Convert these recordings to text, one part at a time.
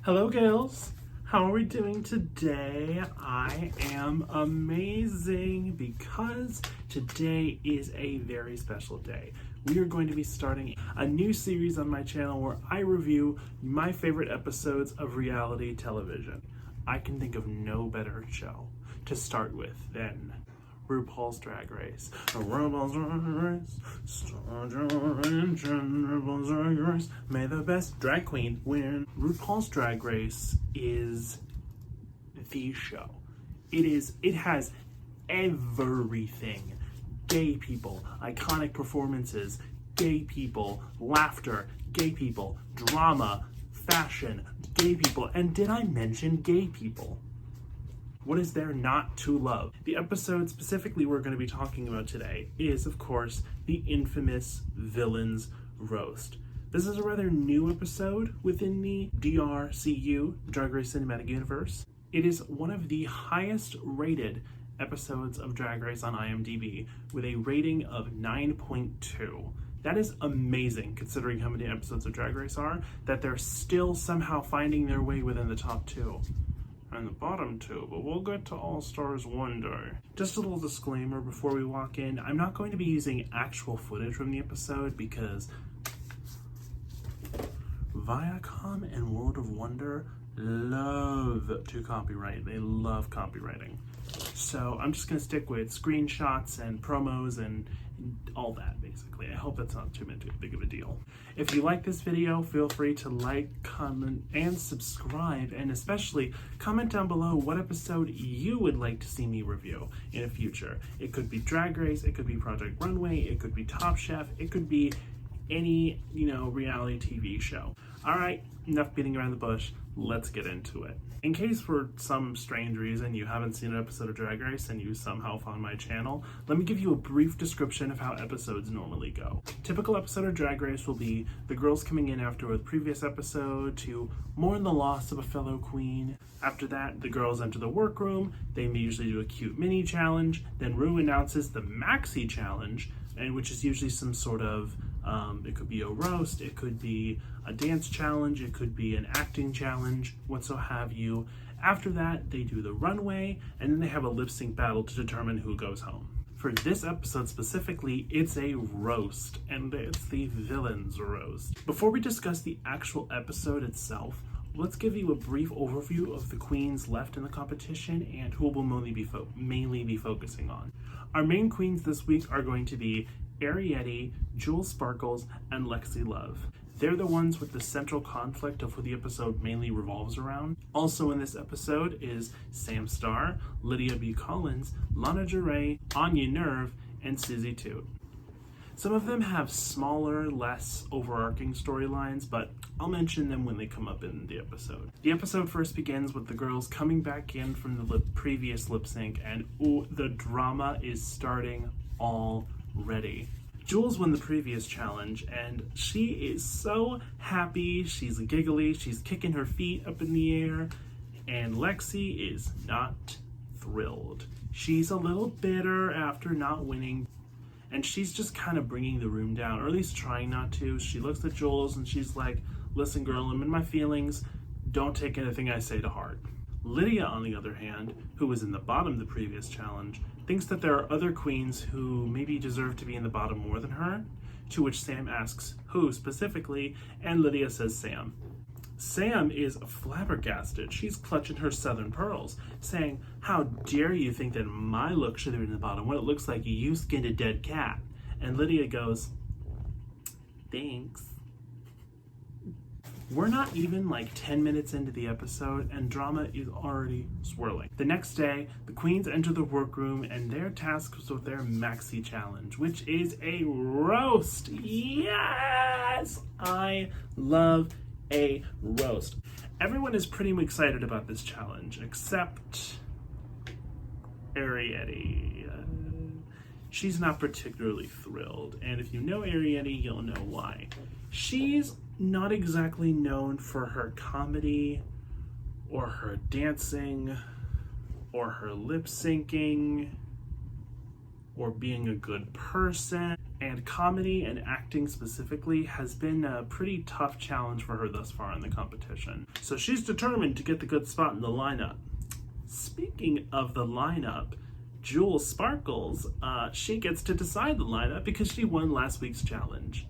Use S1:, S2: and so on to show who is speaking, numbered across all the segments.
S1: Hello girls, how are we doing today? I am amazing because today is a very special day. We are going to be starting a new series on my channel where I review my favorite episodes of reality television. I can think of no better show to start with than RuPaul's Drag Race. RuPaul's Drag Race, start your engine, RuPaul's Drag Race. May the best drag queen win. RuPaul's Drag Race is the show. It has everything. Gay people, iconic performances, gay people, laughter, gay people, drama, fashion, gay people, and did I mention gay people? What is there not to love? The episode specifically we're going to be talking about today is, of course, the infamous Villains Roast. This is a rather new episode within the DRCU, Drag Race Cinematic Universe. It is one of the highest rated episodes of Drag Race on IMDb with a rating of 9.2. That is amazing considering how many episodes of Drag Race are, that they're still somehow finding their way within the top two. And the bottom two, but we'll get to All Stars one day. Just a little disclaimer before we walk in, I'm not going to be using actual footage from the episode because Viacom and World of Wonder love to copyright. They love copywriting. So I'm just going to stick with screenshots and promos and all that, basically. I hope that's not too big of a deal. If you like this video, feel free to like, comment, and subscribe, and especially comment down below what episode you would like to see me review in the future. It could be Drag Race, it could be Project Runway, it could be Top Chef, it could be any, reality TV show. All right, enough beating around the bush. Let's get into it. In case for some strange reason you haven't seen an episode of Drag Race and you somehow found my channel, let me give you a brief description of how episodes normally go. Typical episode of Drag Race will be the girls coming in after a previous episode to mourn the loss of a fellow queen. After that, the girls enter the workroom. They may usually do a cute mini challenge. Then Ru announces the maxi challenge, which is usually some sort of it could be a roast, it could be a dance challenge, it could be an acting challenge, what so have you. After that, they do the runway, and then they have a lip sync battle to determine who goes home. For this episode specifically, it's a roast, and it's the Villains Roast. Before we discuss the actual episode itself, let's give you a brief overview of the queens left in the competition and who we'll mainly be focusing on. Our main queens this week are going to be Ariete, Jewel Sparkles, and Lexi Love. They're the ones with the central conflict of who the episode mainly revolves around. Also in this episode is Sam Starr, Lydia B. Collins, Lana Jarre, Anya Nerve, and Susie Toot. Some of them have smaller, less overarching storylines, but I'll mention them when they come up in the episode. The episode first begins with the girls coming back in from the previous lip sync, and the drama is starting already. Jules won the previous challenge, and she is so happy, she's giggly, she's kicking her feet up in the air, and Lexi is not thrilled. She's a little bitter after not winning, and she's just kind of bringing the room down, or at least trying not to. She looks at Jules and she's like, listen girl, I'm in my feelings, don't take anything I say to heart. Lydia, on the other hand, who was in the bottom of the previous challenge, thinks that there are other queens who maybe deserve to be in the bottom more than her, to which Sam asks who specifically, and Lydia says Sam. Sam is flabbergasted. She's clutching her southern pearls, saying, how dare you think that my look should have been in the bottom when it looks like you skinned a dead cat? And Lydia goes, thanks. We're not even like 10 minutes into the episode and drama is already swirling. The next day, the queens enter the workroom and they're tasked with their maxi challenge, which is a roast. Yes! I love a roast. Everyone is pretty excited about this challenge except Ariete. She's not particularly thrilled, and if you know Ariete, you'll know why. She's not exactly known for her comedy or her dancing or her lip syncing or being a good person. And comedy and acting specifically has been a pretty tough challenge for her thus far in the competition. So she's determined to get the good spot in the lineup. Speaking of the lineup, Jules Sparkles, she gets to decide the lineup because she won last week's challenge.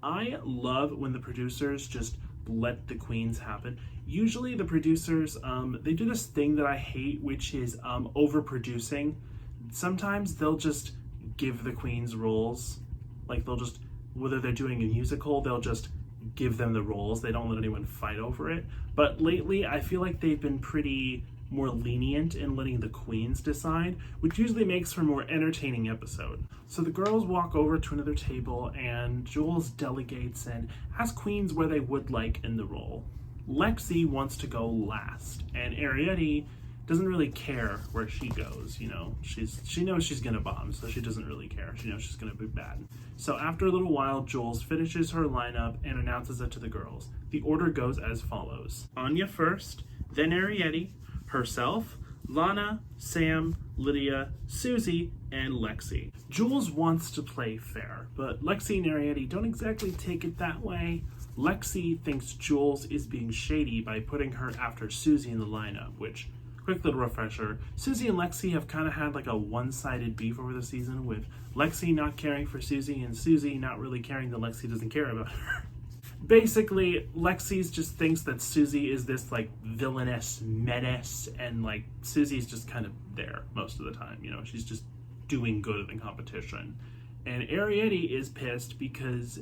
S1: I love when the producers just let the queens happen. Usually the producers, they do this thing that I hate, which is overproducing. Sometimes they'll just give the queens roles. Like they'll just, whether they're doing a musical, they'll just give them the roles. They don't let anyone fight over it. But lately, I feel like they've been pretty more lenient in letting the queens decide, which usually makes for a more entertaining episode. So the girls walk over to another table and Jules delegates and asks queens where they would like in the role. Lexi wants to go last, and Ariete doesn't really care where she goes. You know, she knows she's gonna bomb, so she doesn't really care. She knows she's gonna be bad. So after a little while, Jules finishes her lineup and announces it to the girls. The order goes as follows: Anya first, then Ariete, herself, Lana, Sam, Lydia, Susie, and Lexi. Jules wants to play fair, but Lexi and Ariete don't exactly take it that way. Lexi thinks Jules is being shady by putting her after Susie in the lineup, which, quick little refresher, Susie and Lexi have kind of had like a one-sided beef over the season, with Lexi not caring for Susie and Susie not really caring that Lexi doesn't care about her. Basically, Lexi's just thinks that Susie is this like villainous menace, and like Susie's just kind of there most of the time. You know, she's just doing good in the competition. And Ariete is pissed because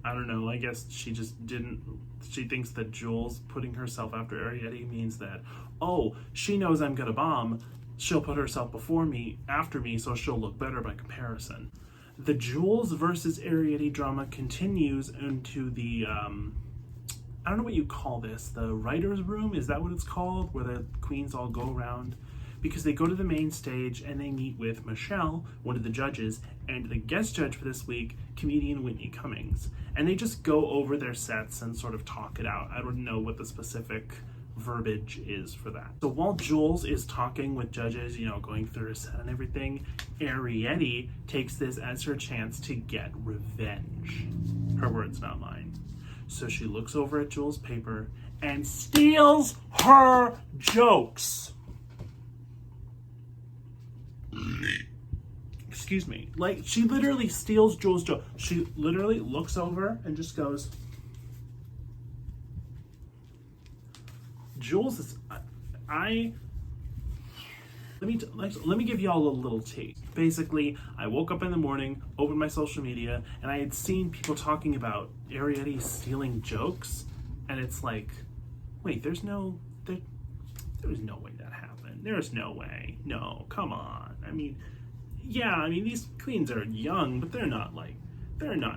S1: I don't know, I guess she just didn't, she thinks that Jules putting herself after Ariete means that, oh, she knows I'm gonna bomb, she'll put herself before me, after me, so she'll look better by comparison. The Jules versus Ariete drama continues into the, I don't know what you call this, the writer's room, is that what it's called? Where the queens all go around? Because they go to the main stage and they meet with Michelle, one of the judges, and the guest judge for this week, comedian Whitney Cummings. And they just go over their sets and sort of talk it out. I don't know what the specific verbiage is for that. So while Jules is talking with judges, you know, going through her set and everything, Ariete takes this as her chance to get revenge. Her words, not mine. So she looks over at Jules' paper and steals her jokes. Excuse me. Like, she literally steals Jules' joke. She literally looks over and just goes, Jules is, let me give y'all a little tea. Basically, I woke up in the morning, opened my social media, and I had seen people talking about Ariete stealing jokes, and it's like, wait, there was no way that happened. There's no way. No, come on. I mean, yeah, I mean, these queens are young, but they're not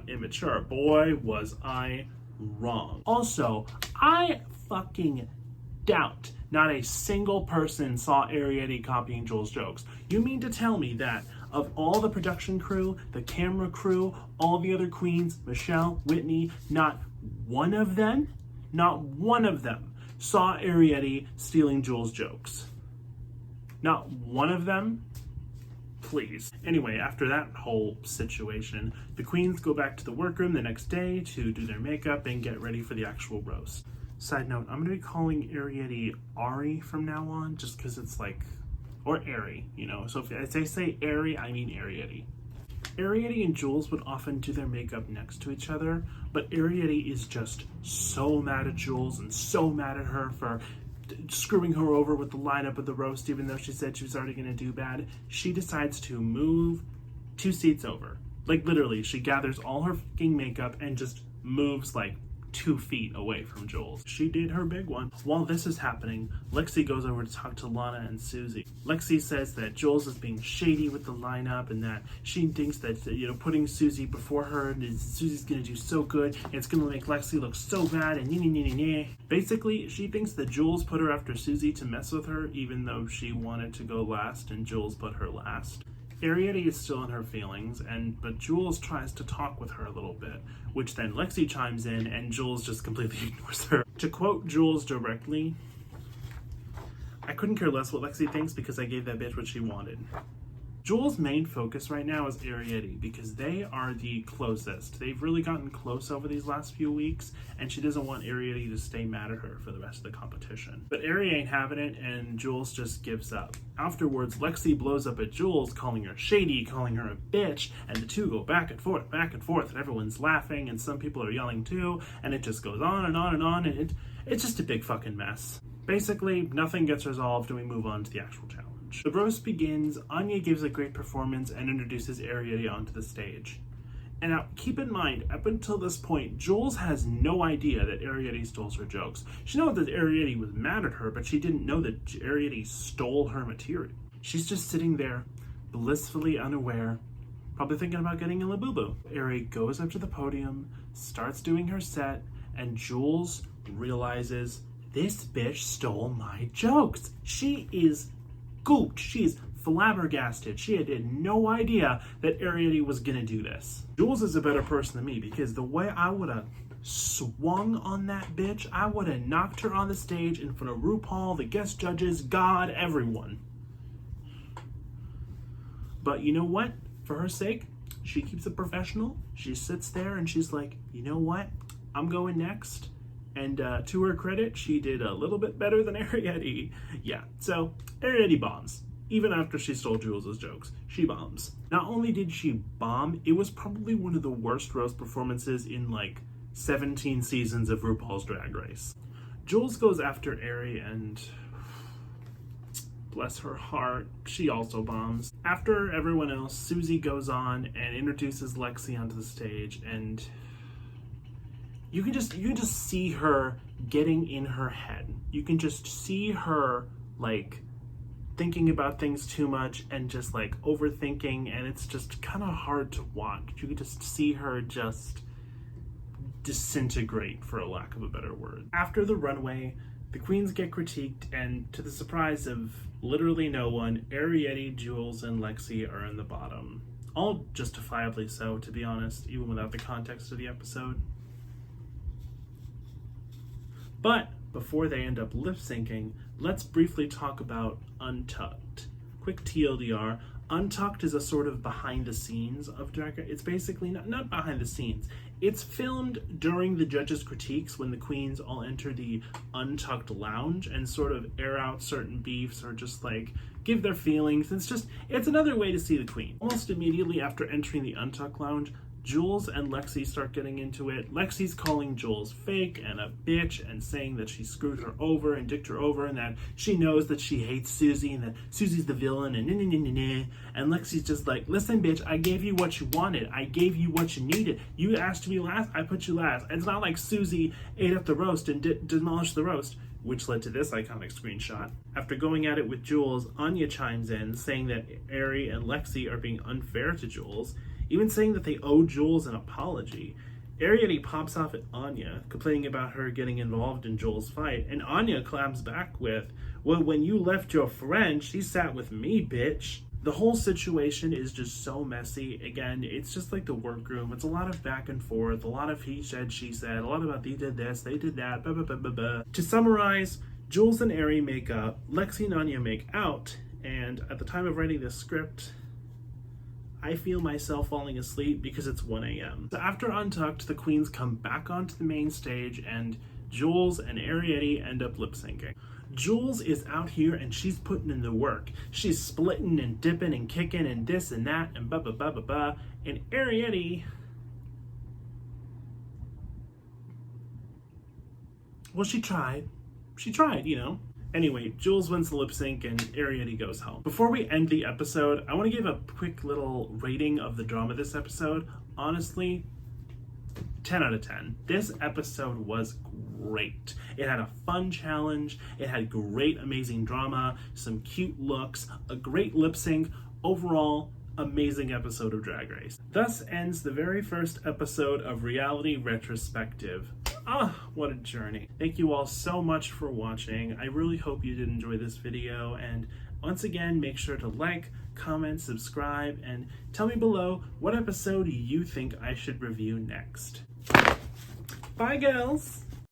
S1: immature. Boy, was I wrong. Also, I fucking doubt not a single person saw Ariete copying Jules' jokes. You mean to tell me that of all the production crew, the camera crew, all the other queens, Michelle, Whitney, not one of them saw Ariete stealing Jules' jokes? Not one of them? Please. Anyway, after that whole situation, the queens go back to the workroom the next day to do their makeup and get ready for the actual roast. Side note, I'm going to be calling Ariete Ari from now on, just because it's like, or Ari, you know. So if I say Ari, I mean Ariete. Ariete and Jules would often do their makeup next to each other, but Ariete is just so mad at Jules and so mad at her for screwing her over with the lineup of the roast, even though she said she was already going to do bad. She decides to move 2 seats over. Like, literally, she gathers all her fucking makeup and just moves like 2 feet away from Jules. She did her big one. While this is happening, Lexi goes over to talk to Lana and Susie. Lexi says that Jules is being shady with the lineup and that she thinks that, you know, putting Susie before her, Susie's gonna do so good, and it's gonna make Lexi look so bad, and Basically, she thinks that Jules put her after Susie to mess with her, even though she wanted to go last and Jules put her last. Ariete is still in her feelings, but Jules tries to talk with her a little bit, which then Lexi chimes in and Jules just completely ignores her. To quote Jules directly, "I couldn't care less what Lexi thinks because I gave that bitch what she wanted." Jules' main focus right now is Arrietty because they are the closest. They've really gotten close over these last few weeks, and she doesn't want Arrietty to stay mad at her for the rest of the competition. But Arrie ain't having it, and Jules just gives up. Afterwards, Lexi blows up at Jules, calling her shady, calling her a bitch, and the two go back and forth, and everyone's laughing, and some people are yelling too, and it just goes on and on and on, and it's just a big fucking mess. Basically, nothing gets resolved, and we move on to the actual challenge. The roast begins, Anya gives a great performance and introduces Arrietty onto the stage. And now, keep in mind, up until this point, Jules has no idea that Arrietty stole her jokes. She knows that Arrietty was mad at her, but she didn't know that Arrietty stole her material. She's just sitting there, blissfully unaware, probably thinking about getting a labubu. Arrie goes up to the podium, starts doing her set, and Jules realizes, this bitch stole my jokes. She is gooped. She's flabbergasted. She had no idea that Arrietty was gonna do this. Jules is a better person than me because the way I would have swung on that bitch, I would have knocked her on the stage in front of RuPaul, the guest judges, God, everyone. But you know what? For her sake, she keeps it professional. She sits there and she's like, you know what? I'm going next. And to her credit, she did a little bit better than Arrietty. Yeah, so Arrietty bombs. Even after she stole Jules' jokes, she bombs. Not only did she bomb, it was probably one of the worst roast performances in like 17 seasons of RuPaul's Drag Race. Jules goes after Arrie and bless her heart, she also bombs. After everyone else, Susie goes on and introduces Lexi onto the stage, and you can just see her getting in her head. You can just see her like thinking about things too much and just like overthinking, and it's just kind of hard to watch. You can just see her just disintegrate, for a lack of a better word. After the runway, the queens get critiqued, and to the surprise of literally no one, Arrietty, Jules, and Lexi are in the bottom. All justifiably so, to be honest, even without the context of the episode. But before they end up lip syncing, let's briefly talk about Untucked. Quick TLDR, Untucked is a sort of behind the scenes of Drag Race. It's basically not behind the scenes. It's filmed during the judges' critiques when the queens all enter the Untucked lounge and sort of air out certain beefs or just like give their feelings. It's another way to see the queen. Almost immediately after entering the Untucked lounge, Jules and Lexi start getting into it. Lexi's calling Jules fake and a bitch and saying that she screwed her over and dicked her over and that she knows that she hates Susie and that Susie's the villain and and Lexi's just like, listen bitch, I gave you what you wanted. I gave you what you needed. You asked to be last, I put you last. It's not like Susie ate up the roast and demolished the roast, which led to this iconic screenshot. After going at it with Jules, Anya chimes in saying that Arrie and Lexi are being unfair to Jules, even saying that they owe Jules an apology. Arrietty pops off at Anya, complaining about her getting involved in Jules' fight, and Anya claps back with, well, when you left your friend, she sat with me, bitch. The whole situation is just so messy. Again, it's just like the workroom. It's a lot of back and forth, a lot of he said, she said, a lot about they did this, they did that, blah, blah, blah, blah, blah. To summarize, Jules and Arrie make up, Lexi and Anya make out, and at the time of writing this script, I feel myself falling asleep because it's 1 a.m. So after Untucked, the queens come back onto the main stage and Jules and Arrietty end up lip syncing. Jules is out here and she's putting in the work. She's splitting and dipping and kicking and this and that and blah, blah, blah, blah, blah. And Arrietty, well, she tried, you know. Anyway, Jules wins the lip sync and Arrietty goes home. Before we end the episode, I want to give a quick little rating of the drama this episode. Honestly, 10 out of 10. This episode was great. It had a fun challenge. It had great, amazing drama, some cute looks, a great lip sync. Overall, amazing episode of Drag Race. Thus ends the very first episode of Reality Retrospective. What a journey. Thank you all so much for watching. I really hope you did enjoy this video, and once again, make sure to like, comment, subscribe, and tell me below what episode you think I should review next. Bye, girls!